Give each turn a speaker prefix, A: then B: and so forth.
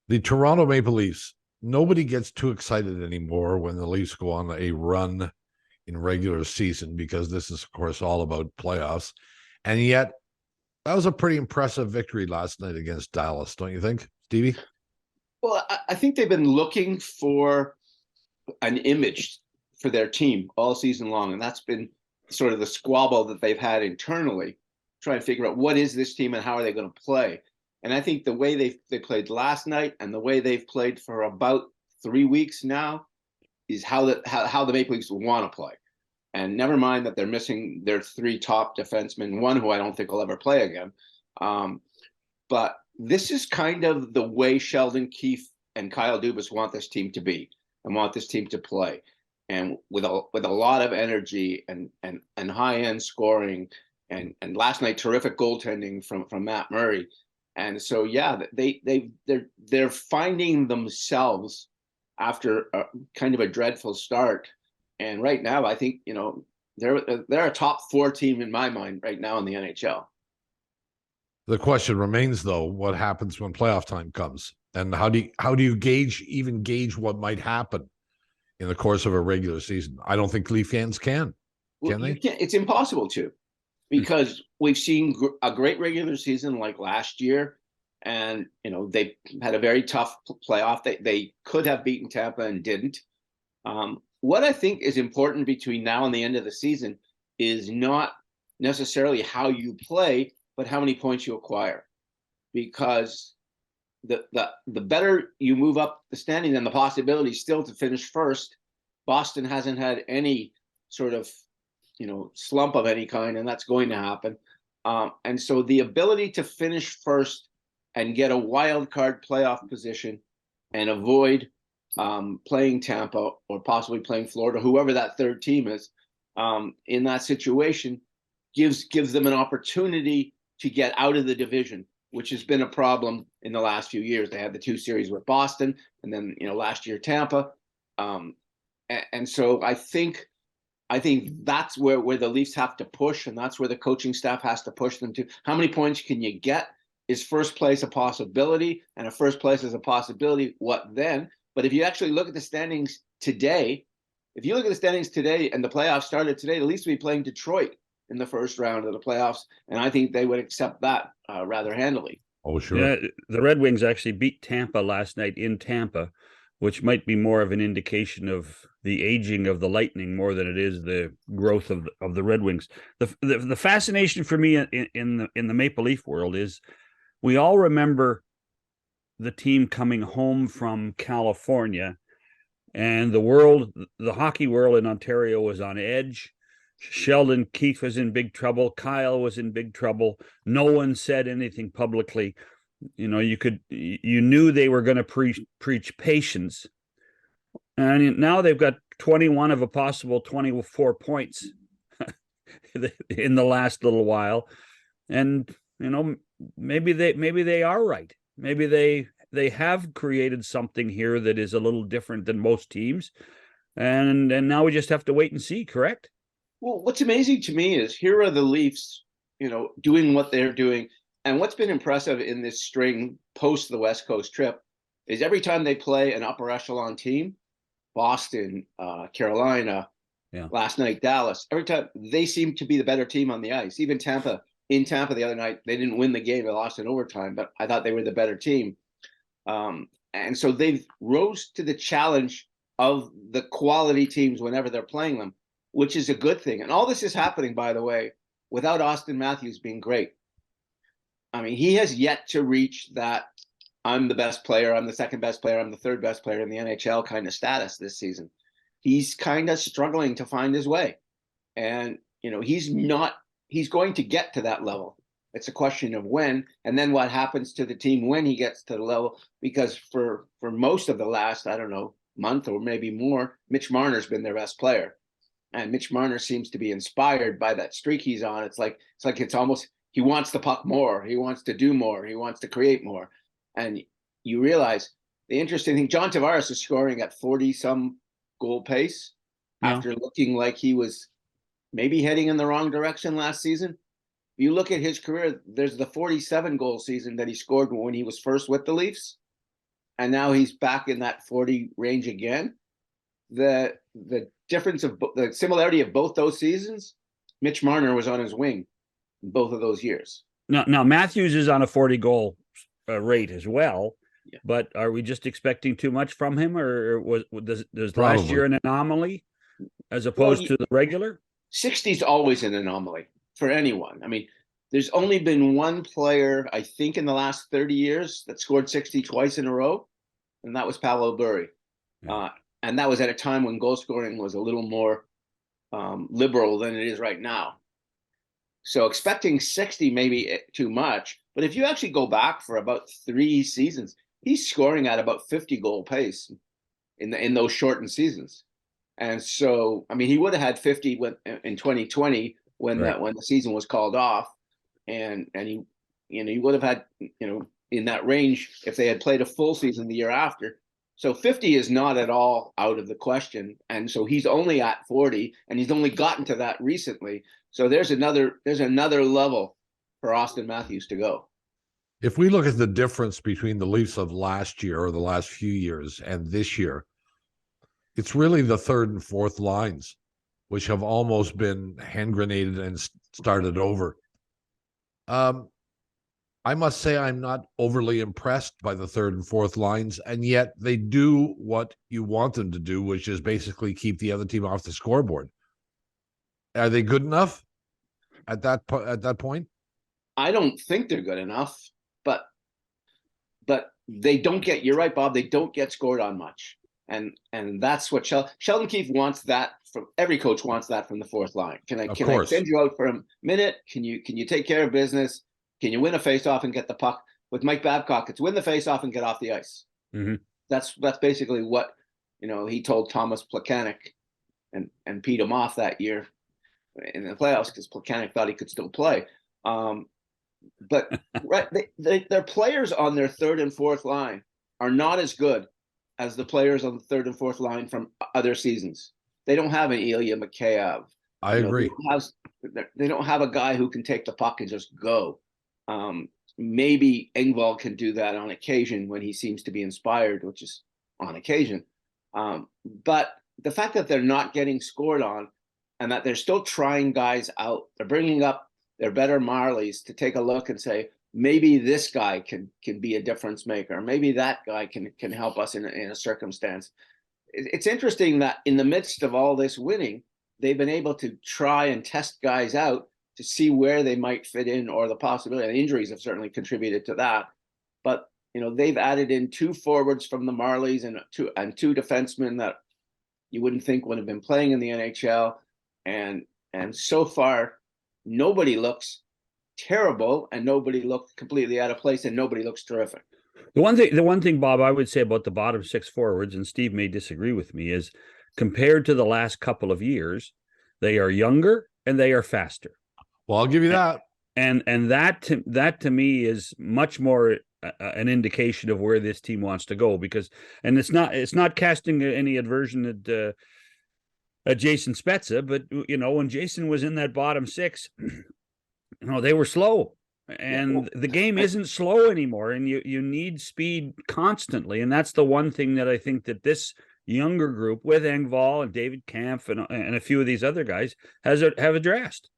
A: The Toronto Maple Leafs, nobody gets too excited anymore when the Leafs go on a run in regular season because this is, of course, all about playoffs. And yet, that was a pretty impressive victory last night against Dallas, don't you think, Stevie?
B: Well, I think they've been looking for an image for their team all season long, and that's been sort of the squabble that they've had internally, trying to figure out what is this team and how are they going to play. And I think the way they played last night and the way they've played for about 3 weeks now is how the Maple Leafs want to play. And never mind that they're missing their 3 top defensemen, one who I don't think will ever play again. But this is kind of the way Sheldon Keefe and Kyle Dubas want this team to be and want this team to play. And with a lot of energy and high end scoring and last night terrific goaltending from Matt Murray. And so yeah, they're finding themselves after kind of a dreadful start. And right now, I think they're a top 4 team in my mind right now in the NHL.
A: The question remains, though, what happens when playoff time comes, and how do you gauge what might happen in the course of a regular season? I don't think Leaf fans can they?
B: It's impossible to, because we've seen a great regular season like last year, and they had a very tough playoff. They could have beaten Tampa and didn't. What I think is important between now and the end of the season is not necessarily how you play, but how many points you acquire, because the better you move up the standings and the possibility still to finish first. Boston hasn't had any sort of slump of any kind, and that's going to happen. And so the ability to finish first and get a wild card playoff position and avoid playing Tampa or possibly playing Florida, whoever that third team is, in that situation gives them an opportunity to get out of the division, which has been a problem in the last few years. They had the 2 series with Boston, and then last year Tampa, and so I think that's where the Leafs have to push, and that's where the coaching staff has to push them to. How many points can you get? Is first place a possibility? And if first place is a possibility, what then? But if you actually look at the standings today, and the playoffs started today, the Leafs will be playing Detroit in the first round of the playoffs, and I think they would accept that rather handily.
A: Oh, sure.
C: Yeah, the Red Wings actually beat Tampa last night in Tampa, which might be more of an indication of the aging of the Lightning more than it is the growth of the Red Wings. The fascination for me in the Maple Leaf world is we all remember the team coming home from California, and the hockey world in Ontario was on edge. Sheldon Keefe was in big trouble. Kyle was in big trouble. No one said anything publicly. You knew they were going to preach patience. And now they've got 21 of a possible 24 points in the last little while. And, maybe they are right. Maybe they have created something here that is a little different than most teams. And now we just have to wait and see, correct?
B: Well, what's amazing to me is here are the Leafs, doing what they're doing. And what's been impressive in this string post the West Coast trip is every time they play an upper echelon team, Boston, Carolina, last night, Dallas, every time they seem to be the better team on the ice. Even Tampa, in Tampa the other night, they didn't win the game. They lost in overtime, but I thought they were the better team. And so they've rose to the challenge of the quality teams whenever they're playing them, which is a good thing. And all this is happening, by the way, without Austin Matthews being great. I mean, he has yet to reach that I'm the best player, I'm the second best player, I'm the third best player in the NHL kind of status this season. He's kind of struggling to find his way. And, he's going to get to that level. It's a question of when, and then what happens to the team when he gets to the level, because for most of the last, I don't know, month or maybe more, Mitch Marner's been their best player. And Mitch Marner seems to be inspired by that streak he's on. It's almost, he wants the puck more. He wants to do more. He wants to create more. And you realize the interesting thing, John Tavares is scoring at 40-some goal pace after looking like he was maybe heading in the wrong direction last season. You look at his career, there's the 47 goal season that he scored when he was first with the Leafs. and now he's back in that 40 range again. The difference of the similarity of both those seasons, Mitch Marner was on his wing in both of those years.
C: Now Matthews is on a 40 goal rate as well.
B: Yeah.
C: But are we just expecting too much from him, or does last
A: Probably.
C: year an anomaly as opposed to the regular?
B: 60 is always an anomaly for anyone. I mean, there's only been one player, I think, in the last 30 years that scored 60 twice in a row, and that was Paolo Burri.
C: Yeah.
B: And that was at a time when goal scoring was a little more liberal than it is right now. So expecting 60 maybe too much, but if you actually go back for about 3 seasons, he's scoring at about 50 goal pace in those shortened seasons. And so, I mean, he would have had 50 in 2020 when the season was called off, and he, he would have had, in that range if they had played a full season the year after. So 50 is not at all out of the question, and so he's only at 40, and he's only gotten to that recently. So there's another level for Austin Matthews to go.
A: If we look at the difference between the Leafs of last year or the last few years and this year, it's really the third and fourth lines, which have almost been hand grenaded and started over. I must say I'm not overly impressed by the third and fourth lines, and yet they do what you want them to do, which is basically keep the other team off the scoreboard. Are they good enough at that point?
B: I don't think they're good enough, but they don't get. You're right, Bob. They don't get scored on much, and that's what Sheldon Keefe wants. That from every coach wants that from the fourth line. Can I send you out for a minute? Can you take care of business? Can you win a faceoff and get the puck? With Mike Babcock, it's win the faceoff and get off the ice.
C: Mm-hmm.
B: That's basically what he told Thomas Plekanec, and peed him off that year in the playoffs because Plekanec thought he could still play. But right, their players on their third and fourth line are not as good as the players on the third and fourth line from other seasons. They don't have an Ilya Mikheyev.
A: I agree.
B: They don't have a guy who can take the puck and just go. Maybe Engvall can do that on occasion when he seems to be inspired, which is on occasion. But the fact that they're not getting scored on and that they're still trying guys out, they're bringing up their better Marlies to take a look and say, maybe this guy can be a difference maker. Maybe that guy can help us in a circumstance. It's interesting that in the midst of all this winning, they've been able to try and test guys out to see where they might fit in, or the possibility. And injuries have certainly contributed to that. But they've added in 2 forwards from the Marlies and two defensemen that you wouldn't think would have been playing in the NHL. And so far, nobody looks terrible, and nobody looks completely out of place, and nobody looks terrific.
C: The one thing, Bob, I would say about the bottom 6 forwards, and Steve may disagree with me, is compared to the last couple of years, they are younger and they are faster.
A: Well, I'll give you that.
C: And that to me is much more an indication of where this team wants to go, because, and it's not casting any aversion at Jason Spezza, but when Jason was in that bottom 6, they were slow, and the game isn't slow anymore, and you need speed constantly, and that's the one thing that I think that this younger group with Engvall and David Kampf and a few of these other guys have addressed.